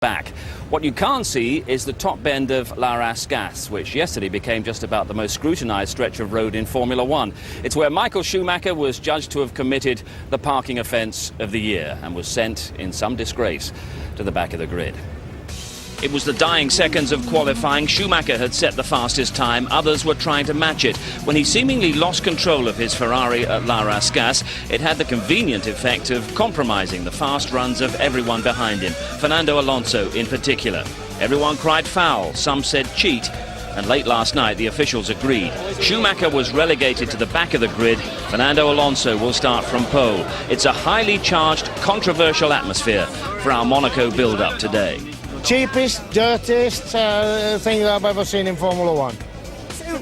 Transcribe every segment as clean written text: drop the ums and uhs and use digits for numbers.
back. What you can't see is the top bend of La Rascasse, which yesterday became just about the most scrutinised stretch of road in Formula One. It's where Michael Schumacher was judged to have committed the parking offence of the year and was sent in some disgrace to the back of the grid. It was the dying seconds of qualifying. Schumacher had set the fastest time. Others were trying to match it. When he seemingly lost control of his Ferrari at La Rascasse, it had the convenient effect of compromising the fast runs of everyone behind him, Fernando Alonso in particular. Everyone cried foul, some said cheat, and late last night the officials agreed. Schumacher was relegated to the back of the grid. Fernando Alonso will start from pole. It's a highly charged, controversial atmosphere for our Monaco build-up today. Cheapest, dirtiest thing I've ever seen in Formula One.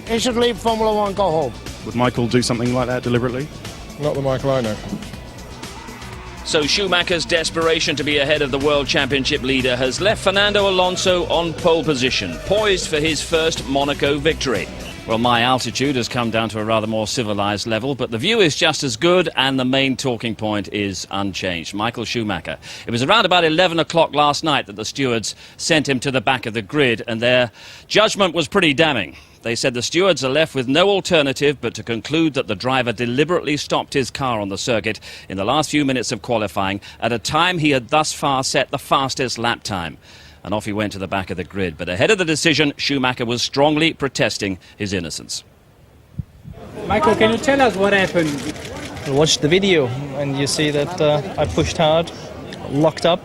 He should leave Formula One, go home. Would Michael do something like that deliberately? Not the Michael I know. So Schumacher's desperation to be ahead of the World Championship leader has left Fernando Alonso on pole position, poised for his first Monaco victory. Well, my altitude has come down to a rather more civilised level, but the view is just as good and the main talking point is unchanged. Michael Schumacher. It was around about 11 o'clock last night that the stewards sent him to the back of the grid, and their judgment was pretty damning. They said the stewards are left with no alternative but to conclude that the driver deliberately stopped his car on the circuit in the last few minutes of qualifying at a time he had thus far set the fastest lap time. And off he went to the back of the grid. But ahead of the decision, Schumacher was strongly protesting his innocence. Michael, can you tell us what happened? Watch the video and you see that I pushed hard, locked up,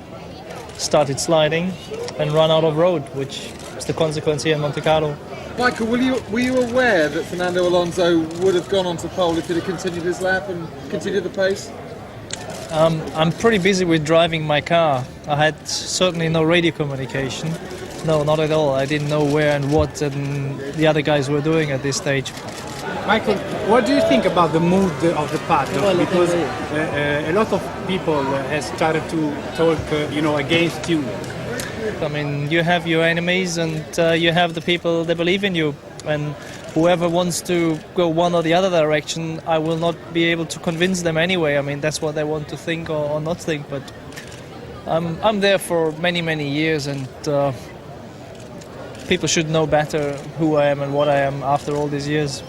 started sliding and run out of road, which is the consequence here in Monte Carlo. Michael, were you aware that Fernando Alonso would have gone on to pole if he'd have continued his lap and continued the pace? I'm pretty busy with driving my car. I had certainly no radio communication. No, not at all. I didn't know where and what and the other guys were doing at this stage. Michael, what do you think about the mood of the paddock? Because a lot of people have started to talk, against you. I mean, you have your enemies and you have the people that believe in you. And whoever wants to go one or the other direction, I will not be able to convince them anyway. I mean, that's what they want to think or not think. But I'm there for many, many years, and people should know better who I am and what I am after all these years.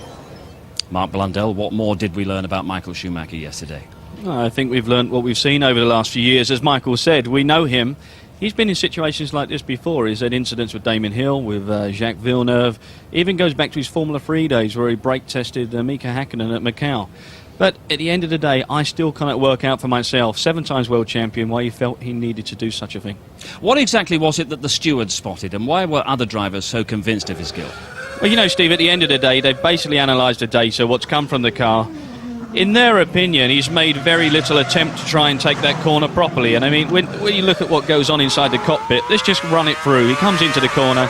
Mark Blundell, what more did we learn about Michael Schumacher yesterday? I think we've learned what we've seen over the last few years. As Michael said, we know him. He's been in situations like this before. He's had incidents with Damon Hill, with Jacques Villeneuve. Even goes back to his Formula 3 days where he brake tested Mika Hakkinen at Macau. But at the end of the day, I still cannot work out for myself, 7 times world champion, why he felt he needed to do such a thing. What exactly was it that the stewards spotted, and why were other drivers so convinced of his guilt? Well, Steve, at the end of the day, they've basically analysed the data, what's come from the car. In their opinion, he's made very little attempt to try and take that corner properly. And I mean, when you look at what goes on inside the cockpit, let's just run it through. He comes into the corner,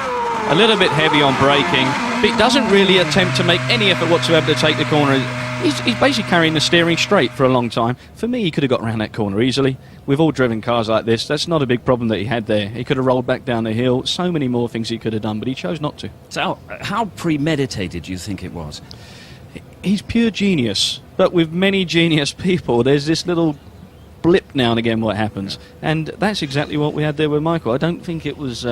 a little bit heavy on braking, but he doesn't really attempt to make any effort whatsoever to take the corner. He's basically carrying the steering straight for a long time. For me, he could have got around that corner easily. We've all driven cars like this. That's not a big problem that he had there. He could have rolled back down the hill. So many more things he could have done, but he chose not to. So how premeditated do you think it was? He's pure genius, but with many genius people, there's this little blip now and again what happens, and that's exactly what we had there with Michael. I don't think it was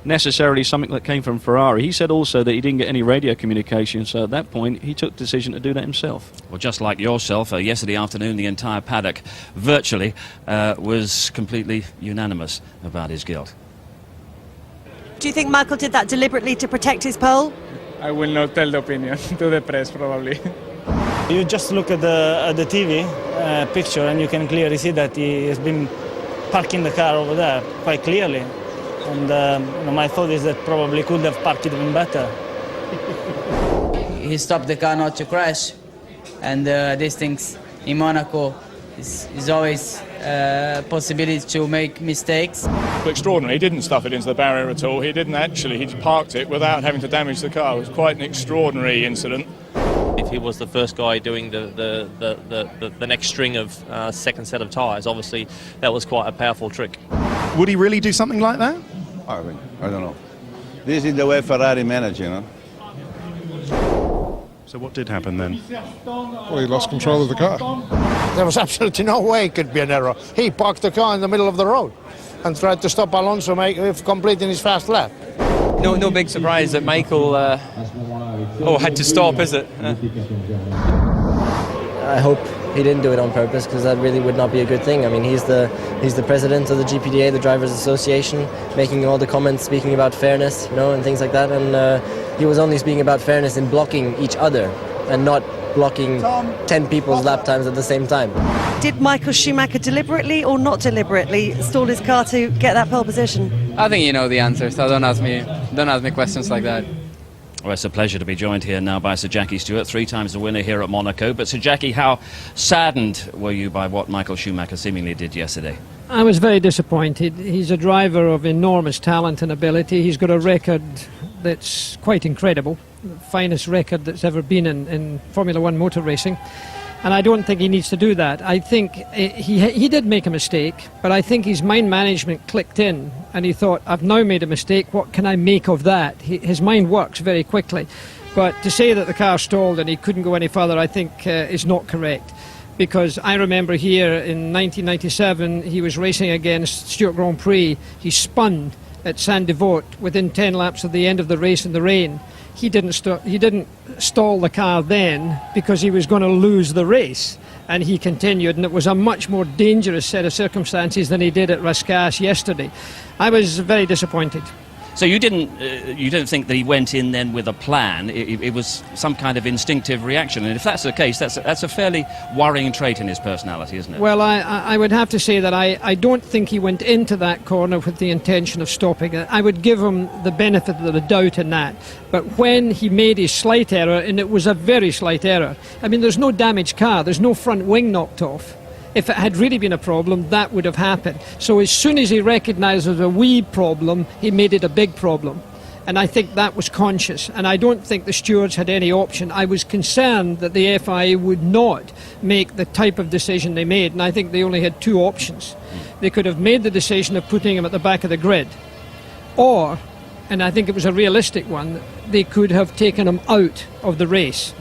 necessarily something that came from Ferrari. He said also that he didn't get any radio communication, so at that point he took the decision to do that himself. Well, just like yourself, yesterday afternoon the entire paddock virtually was completely unanimous about his guilt. Do you think Michael did that deliberately to protect his pole? I will not tell the opinion to the press, probably. You just look at the TV picture and you can clearly see that he has been parking the car over there quite clearly. And my thought is that probably could have parked it even better. He stopped the car not to crash, and these things in Monaco is always possibility to make mistakes. Extraordinary. He didn't stuff it into the barrier at all. He didn't actually. He parked it without having to damage the car. It was quite an extraordinary incident. If he was the first guy doing the next string of second set of tyres, obviously that was quite a powerful trick. Would he really do something like that? I don't know. This is the way Ferrari manage, So what did happen then? Well, he lost control of the car. There was absolutely no way it could be an error. He parked the car in the middle of the road. and tried to stop Alonso with completing his fast lap. No big surprise that Michael had to stop, is it? I hope he didn't do it on purpose, because that really would not be a good thing. I mean, he's the president of the GPDA, the Drivers' Association, making all the comments, speaking about fairness, and things like that. And he was only speaking about fairness in blocking each other and not blocking 10 people's lap times at the same time. Did Michael Schumacher deliberately or not deliberately stall his car to get that pole position? I think you know the answer, so don't ask me questions like that. Well, it's a pleasure to be joined here now by Sir Jackie Stewart, 3 times the winner here at Monaco. But Sir Jackie, how saddened were you by what Michael Schumacher seemingly did yesterday? I was very disappointed. He's a driver of enormous talent and ability. He's got a record that's quite incredible, the finest record that's ever been in Formula One motor racing. And I don't think he needs to do that. I think he did make a mistake, but I think his mind management clicked in and he thought, I've now made a mistake, what can I make of that? His mind works very quickly. But to say that the car stalled and he couldn't go any further, I think is not correct. Because I remember here in 1997, he was racing against Stuart Grand Prix. He spun at Saint-Devote within 10 laps of the end of the race in the rain. He didn't stall the car then because he was going to lose the race, and he continued, and it was a much more dangerous set of circumstances than he did at Rascasse yesterday. I was very disappointed. So you didn't think that he went in then with a plan? It was some kind of instinctive reaction, and if that's the case, that's a fairly worrying trait in his personality, isn't it? Well, I would have to say that I don't think he went into that corner with the intention of stopping it. I would give him the benefit of the doubt in that. But when he made his slight error, and it was a very slight error, I mean, there's no damaged car, there's no front wing knocked off. If it had really been a problem, that would have happened. So as soon as he recognised there was a wee problem, he made it a big problem. And I think that was conscious. And I don't think the stewards had any option. I was concerned that the FIA would not make the type of decision they made. And I think they only had 2 options. They could have made the decision of putting him at the back of the grid. Or, and I think it was a realistic one, they could have taken him out of the race.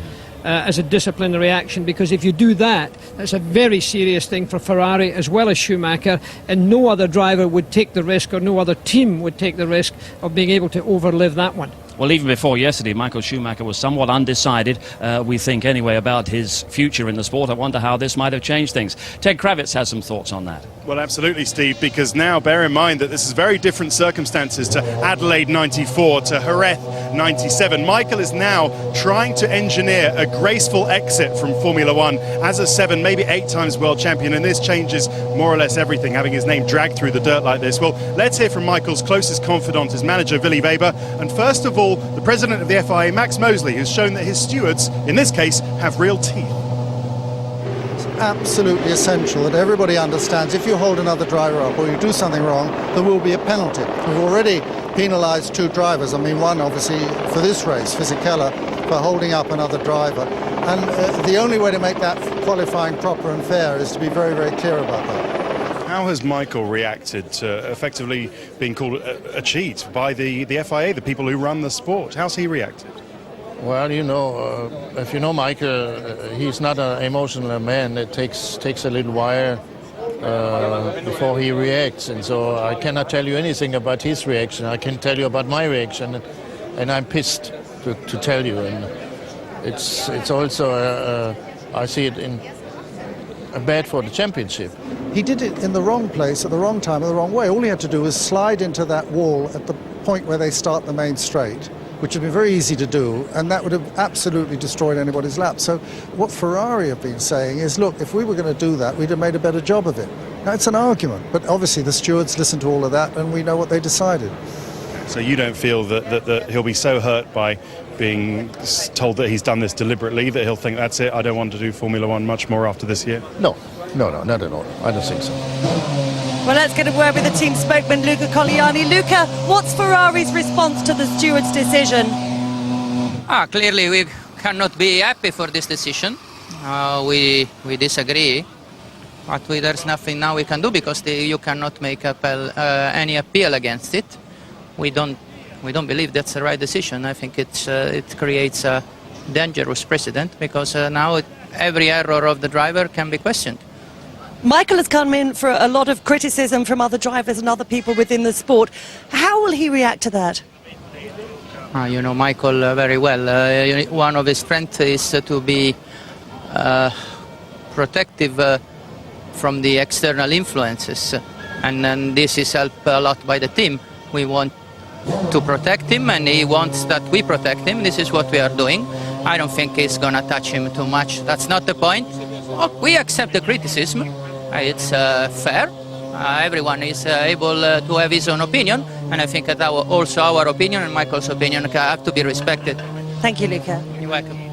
As a disciplinary action, because if you do that, that's a very serious thing for Ferrari as well as Schumacher, and no other driver would take the risk, or no other team would take the risk of being able to overlive that one. Well, even before yesterday, Michael Schumacher was somewhat undecided, we think anyway, about his future in the sport. I wonder how this might have changed things. Ted Kravitz has some thoughts on that. Well, absolutely, Steve, because now bear in mind that this is very different circumstances to Adelaide 94, to Jerez 97. Michael is now trying to engineer a graceful exit from Formula One as a 7, maybe 8 times world champion, and this changes more or less everything, having his name dragged through the dirt like this. Well, let's hear from Michael's closest confidant, his manager, Willy Weber, and first of all, the president of the FIA, Max Mosley, has shown that his stewards, in this case, have real teeth. It's absolutely essential that everybody understands if you hold another driver up or you do something wrong, there will be a penalty. We've already penalised 2 drivers. I mean, one obviously for this race, Fisichella, for holding up another driver. And the only way to make that qualifying proper and fair is to be very, very clear about that. How has Michael reacted to effectively being called a cheat by the FIA, the people who run the sport? How's he reacted? Well, if you know Michael, he's not an emotional man. It takes a little while before he reacts, and so I cannot tell you anything about his reaction. I can tell you about my reaction, and I'm pissed to tell you. And it's also I see it in bad for the championship. He did it in the wrong place at the wrong time, the wrong way. All he had to do was slide into that wall at the point where they start the main straight, which would be very easy to do, and that would have absolutely destroyed anybody's lap. So what Ferrari have been saying is, look, if we were going to do that, we'd have made a better job of it. Now, it's an argument, but obviously the stewards listened to all of that, and we know what they decided. So you don't feel that he'll be so hurt by being told that he's done this deliberately that he'll think, that's it, I don't want to do Formula One much more after this year? No, not at all. I don't think so. Well, let's get a word with the team spokesman, Luca Colliani. Luca, what's Ferrari's response to the stewards' decision? Clearly we cannot be happy for this decision. We disagree, but there's nothing now we can do because you cannot make any appeal against it. We don't believe that's the right decision. I think it creates a dangerous precedent because now every error of the driver can be questioned. Michael has come in for a lot of criticism from other drivers and other people within the sport. How will he react to that? You know Michael very well. One of his strengths is to be protective from the external influences, and this is helped a lot by the team. We want to protect him, and he wants that we protect him. This is what we are doing. I don't think it's going to touch him too much. That's not the point. We accept the criticism. It's fair. Everyone is able to have his own opinion, and I think that also our opinion and Michael's opinion have to be respected. Thank you, Luca. You're welcome.